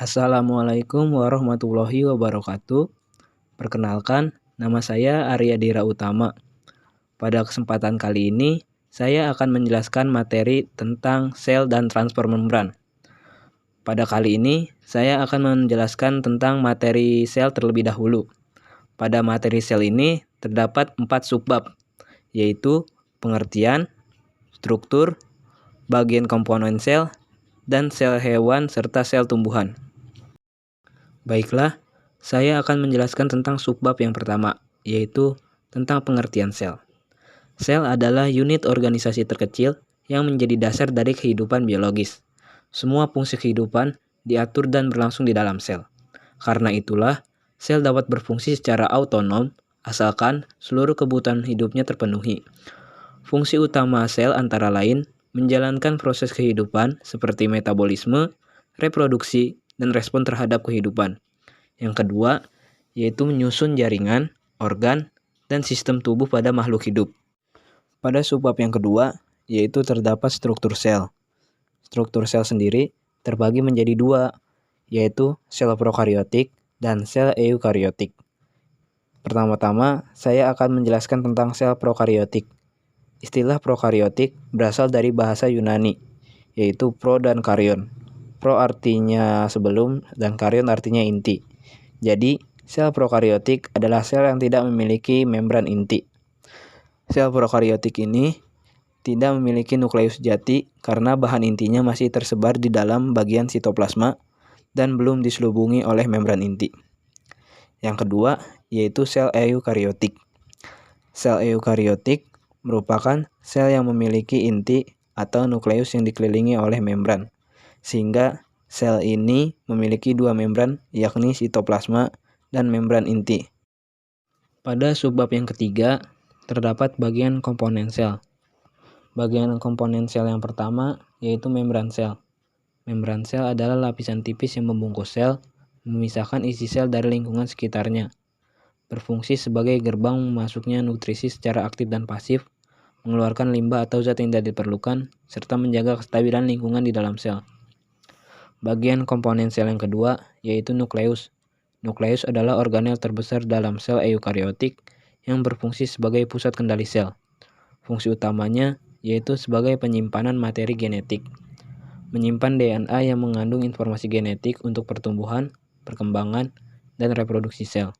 Assalamualaikum warahmatullahi wabarakatuh. Perkenalkan, nama saya Arya Dira Utama. Pada kesempatan kali ini, saya akan menjelaskan materi tentang sel dan transfer membran. Pada kali ini, saya akan menjelaskan tentang materi sel terlebih dahulu. Pada materi sel ini terdapat 4 subbab, yaitu pengertian, struktur, bagian komponen sel, dan sel hewan serta sel tumbuhan. Baiklah, saya akan menjelaskan tentang subbab yang pertama, yaitu tentang pengertian sel. Sel adalah unit organisasi terkecil yang menjadi dasar dari kehidupan biologis. Semua fungsi kehidupan diatur dan berlangsung di dalam sel. Karena itulah, sel dapat berfungsi secara otonom asalkan seluruh kebutuhan hidupnya terpenuhi. Fungsi utama sel antara lain menjalankan proses kehidupan seperti metabolisme, reproduksi, dan respon terhadap kehidupan. Yang kedua, yaitu menyusun jaringan, organ, dan sistem tubuh pada makhluk hidup. Pada subbab yang kedua, yaitu terdapat struktur sel. Struktur sel sendiri terbagi menjadi dua, yaitu sel prokariotik dan sel eukariotik. Pertama-tama, saya akan menjelaskan tentang sel prokariotik. Istilah prokariotik berasal dari bahasa Yunani, yaitu pro dan karyon. Pro artinya sebelum dan karyon artinya inti. Jadi, sel prokariotik adalah sel yang tidak memiliki membran inti. Sel prokariotik ini tidak memiliki nukleus jati karena bahan intinya masih tersebar di dalam bagian sitoplasma dan belum diselubungi oleh membran inti. Yang kedua, yaitu sel eukariotik. Sel eukariotik merupakan sel yang memiliki inti atau nukleus yang dikelilingi oleh membran, sehingga sel ini memiliki dua membran, yakni sitoplasma dan membran inti. Pada subbab yang ketiga, terdapat bagian komponen sel. Bagian komponen sel yang pertama yaitu membran sel. Membran sel adalah lapisan tipis yang membungkus sel, memisahkan isi sel dari lingkungan sekitarnya. Berfungsi sebagai gerbang masuknya nutrisi secara aktif dan pasif, mengeluarkan limbah atau zat yang tidak diperlukan, serta menjaga kestabilan lingkungan di dalam sel. Bagian komponen sel yang kedua yaitu nukleus. Nukleus adalah organel terbesar dalam sel eukariotik yang berfungsi sebagai pusat kendali sel. Fungsi utamanya yaitu sebagai penyimpanan materi genetik. Menyimpan DNA yang mengandung informasi genetik untuk pertumbuhan, perkembangan, dan reproduksi sel.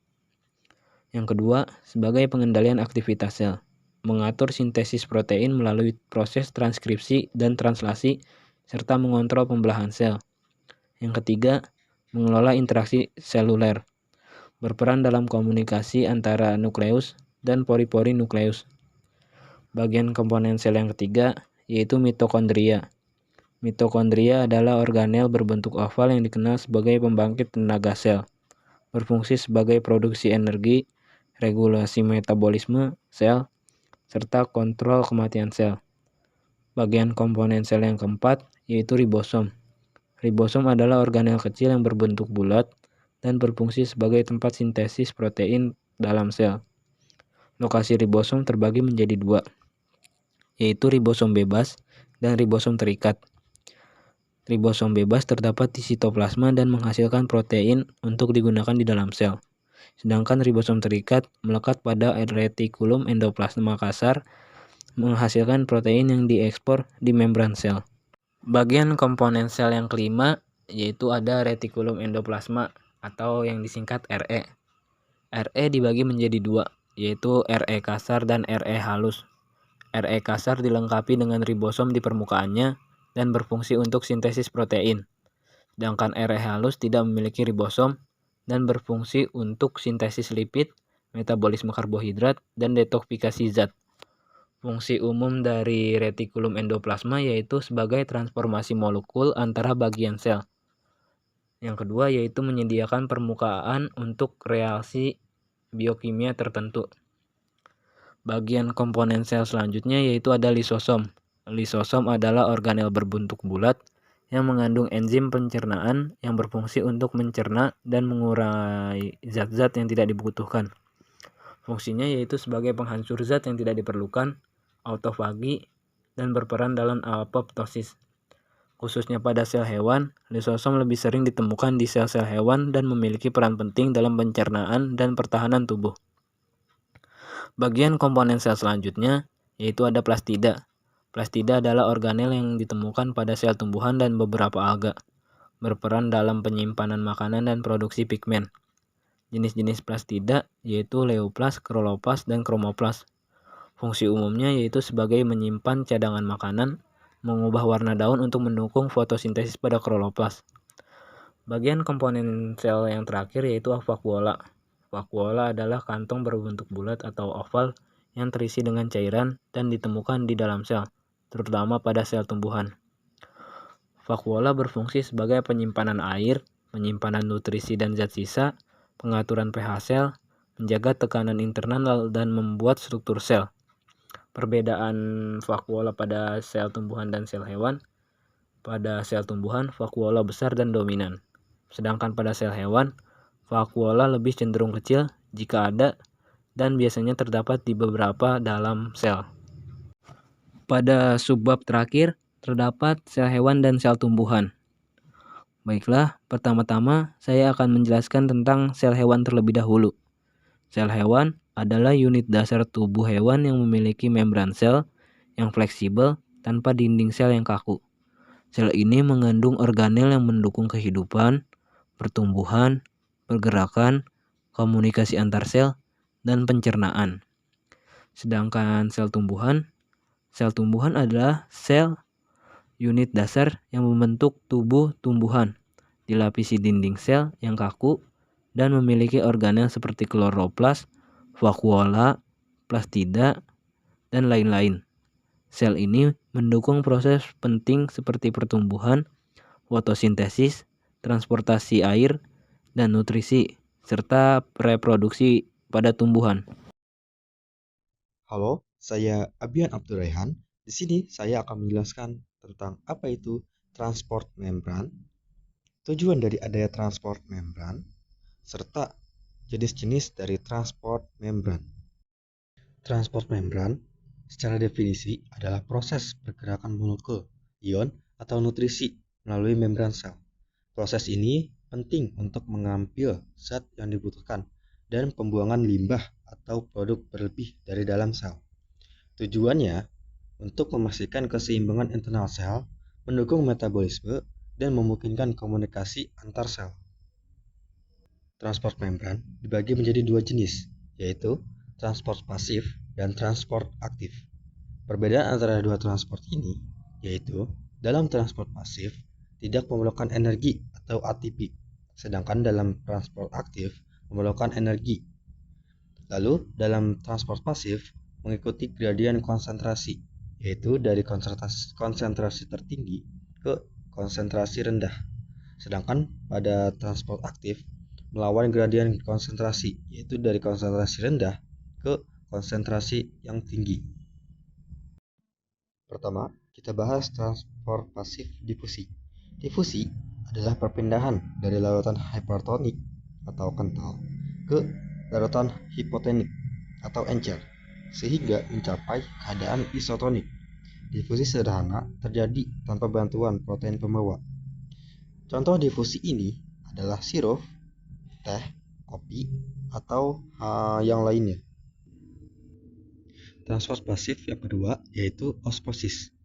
Yang kedua, sebagai pengendalian aktivitas sel. Mengatur sintesis protein melalui proses transkripsi dan translasi, serta mengontrol pembelahan sel. Yang ketiga, mengelola interaksi seluler. Berperan dalam komunikasi antara nukleus dan pori-pori nukleus. Bagian komponen sel yang ketiga yaitu mitokondria. Mitokondria adalah organel berbentuk oval yang dikenal sebagai pembangkit tenaga sel. Berfungsi sebagai produksi energi, regulasi metabolisme sel, serta kontrol kematian sel. Bagian komponen sel yang keempat yaitu ribosom. Ribosom adalah organel kecil yang berbentuk bulat dan berfungsi sebagai tempat sintesis protein dalam sel. Lokasi ribosom terbagi menjadi dua, yaitu ribosom bebas dan ribosom terikat. Ribosom bebas terdapat di sitoplasma dan menghasilkan protein untuk digunakan di dalam sel. Sedangkan ribosom terikat melekat pada retikulum endoplasma kasar, menghasilkan protein yang diekspor di membran sel. Bagian komponen sel yang kelima yaitu ada retikulum endoplasma atau yang disingkat RE. RE dibagi menjadi dua, yaitu RE kasar dan RE halus. RE kasar dilengkapi dengan ribosom di permukaannya dan berfungsi untuk sintesis protein. Sedangkan RE halus tidak memiliki ribosom dan berfungsi untuk sintesis lipid, metabolisme karbohidrat, dan detoksifikasi zat. Fungsi umum dari retikulum endoplasma yaitu sebagai transformasi molekul antara bagian sel. Yang kedua yaitu menyediakan permukaan untuk reaksi biokimia tertentu. Bagian komponen sel selanjutnya yaitu ada lisosom. Lisosom adalah organel berbentuk bulat yang mengandung enzim pencernaan yang berfungsi untuk mencerna dan mengurai zat-zat yang tidak dibutuhkan. Fungsinya yaitu sebagai penghancur zat yang tidak diperlukan, autofagi, dan berperan dalam apoptosis. Khususnya pada sel hewan, lisosom lebih sering ditemukan di sel-sel hewan dan memiliki peran penting dalam pencernaan dan pertahanan tubuh. Bagian komponen sel selanjutnya yaitu ada plastida. Plastida adalah organel yang ditemukan pada sel tumbuhan dan beberapa alga, berperan dalam penyimpanan makanan dan produksi pigmen. Jenis-jenis plastida yaitu leoplas, kloroplast, dan kromoplas. Fungsi umumnya yaitu sebagai menyimpan cadangan makanan, mengubah warna daun untuk mendukung fotosintesis pada kloroplast. Bagian komponen sel yang terakhir yaitu vakuola. Vakuola adalah kantong berbentuk bulat atau oval yang terisi dengan cairan dan ditemukan di dalam sel, terutama pada sel tumbuhan. Vakuola berfungsi sebagai penyimpanan air, penyimpanan nutrisi dan zat sisa, pengaturan pH sel, menjaga tekanan internal dan membuat struktur sel. Perbedaan vakuola pada sel tumbuhan dan sel hewan. Pada sel tumbuhan, vakuola besar dan dominan. Sedangkan pada sel hewan, vakuola lebih cenderung kecil jika ada dan biasanya terdapat di beberapa dalam sel. Pada subbab terakhir, terdapat sel hewan dan sel tumbuhan. Baiklah, pertama-tama saya akan menjelaskan tentang sel hewan terlebih dahulu. Sel hewan adalah unit dasar tubuh hewan yang memiliki membran sel yang fleksibel tanpa dinding sel yang kaku. Sel ini mengandung organel yang mendukung kehidupan, pertumbuhan, pergerakan, komunikasi antar sel, dan pencernaan. Sedangkan sel tumbuhan adalah sel unit dasar yang membentuk tubuh tumbuhan, dilapisi dinding sel yang kaku, dan memiliki organel seperti kloroplas, vakuola, plastida, dan lain-lain. Sel ini mendukung proses penting seperti pertumbuhan, fotosintesis, transportasi air, dan nutrisi, serta reproduksi pada tumbuhan. Halo, saya Abian Abdurrahman. Di sini saya akan menjelaskan tentang apa itu transport membran, tujuan dari adanya transport membran, serta jenis-jenis dari transport membran. Transport membran secara definisi adalah proses pergerakan molekul, ion, atau nutrisi melalui membran sel. Proses ini penting untuk mengambil zat yang dibutuhkan dan pembuangan limbah atau produk berlebih dari dalam sel. Tujuannya untuk memastikan keseimbangan internal sel, mendukung metabolisme, dan memungkinkan komunikasi antar sel. Transport membran dibagi menjadi dua jenis, yaitu transport pasif dan transport aktif. Perbedaan antara dua transport ini yaitu dalam transport pasif tidak memerlukan energi atau ATP, sedangkan dalam transport aktif memerlukan energi. Lalu dalam transport pasif mengikuti gradien konsentrasi, yaitu dari konsentrasi tertinggi ke konsentrasi rendah. Sedangkan pada transport aktif melawan gradien konsentrasi, yaitu dari konsentrasi rendah ke konsentrasi yang tinggi. Pertama, kita bahas transport pasif difusi. Difusi adalah perpindahan dari larutan hipertonik atau kental ke larutan hipotenik atau encer, sehingga mencapai keadaan isotonik. Difusi sederhana terjadi tanpa bantuan protein pembawa. Contoh difusi ini adalah sirup, teh, kopi, atau yang lainnya. Transport pasif yang kedua yaitu osmosis.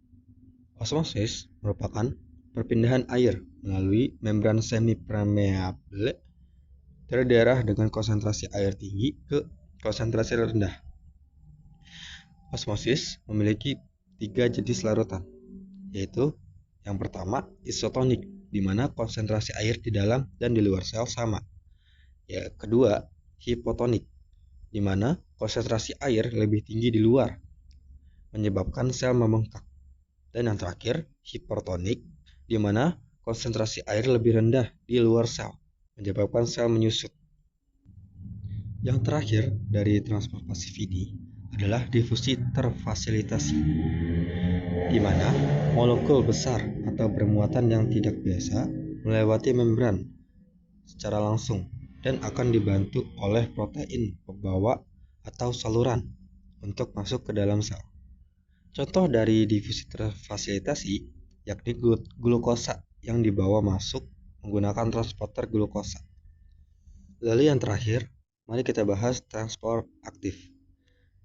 Osmosis merupakan perpindahan air melalui membran semi-permeable dari daerah dengan konsentrasi air tinggi ke konsentrasi rendah. Osmosis memiliki 3 jenis larutan, yaitu yang pertama isotonik, di mana konsentrasi air di dalam dan di luar sel sama. Yang kedua hipotonik, di mana konsentrasi air lebih tinggi di luar, menyebabkan sel membengkak. Dan yang terakhir hipertonik, di mana konsentrasi air lebih rendah di luar sel, menyebabkan sel menyusut. Yang terakhir dari transport pasif ini adalah difusi terfasilitasi, di mana molekul besar atau bermuatan yang tidak biasa melewati membran secara langsung dan akan dibantu oleh protein pembawa atau saluran untuk masuk ke dalam sel. Contoh dari difusi terfasilitasi yakni glukosa yang dibawa masuk menggunakan transporter glukosa. Lalu yang terakhir, mari kita bahas transport aktif.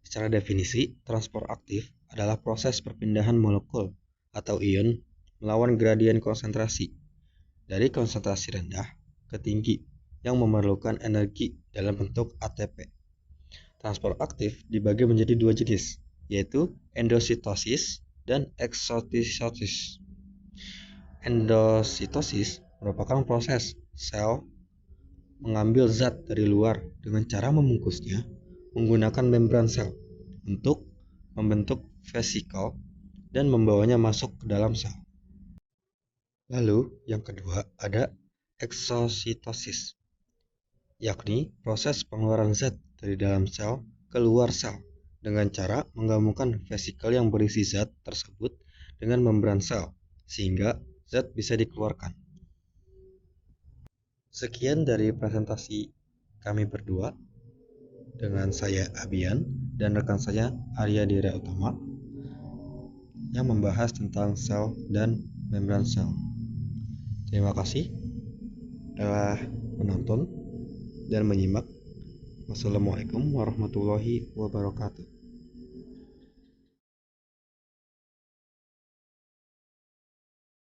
Secara definisi, transport aktif adalah proses perpindahan molekul atau ion melawan gradien konsentrasi dari konsentrasi rendah ke tinggi yang memerlukan energi dalam bentuk ATP. Transport aktif dibagi menjadi dua jenis, yaitu endositosis dan eksositosis. Endositosis merupakan proses sel mengambil zat dari luar dengan cara membungkusnya menggunakan membran sel untuk membentuk vesikel dan membawanya masuk ke dalam sel. Lalu yang kedua ada eksositosis, yakni proses pengeluaran zat dari dalam sel keluar sel dengan cara menggabungkan vesikel yang berisi zat tersebut dengan membran sel sehingga zat bisa dikeluarkan. Sekian dari presentasi kami berdua dengan saya Abian dan rekan saya Arya Dira Utama yang membahas tentang sel dan membran sel. Terima kasih telah menonton dan menyimak. Wassalamualaikum warahmatullahi wabarakatuh.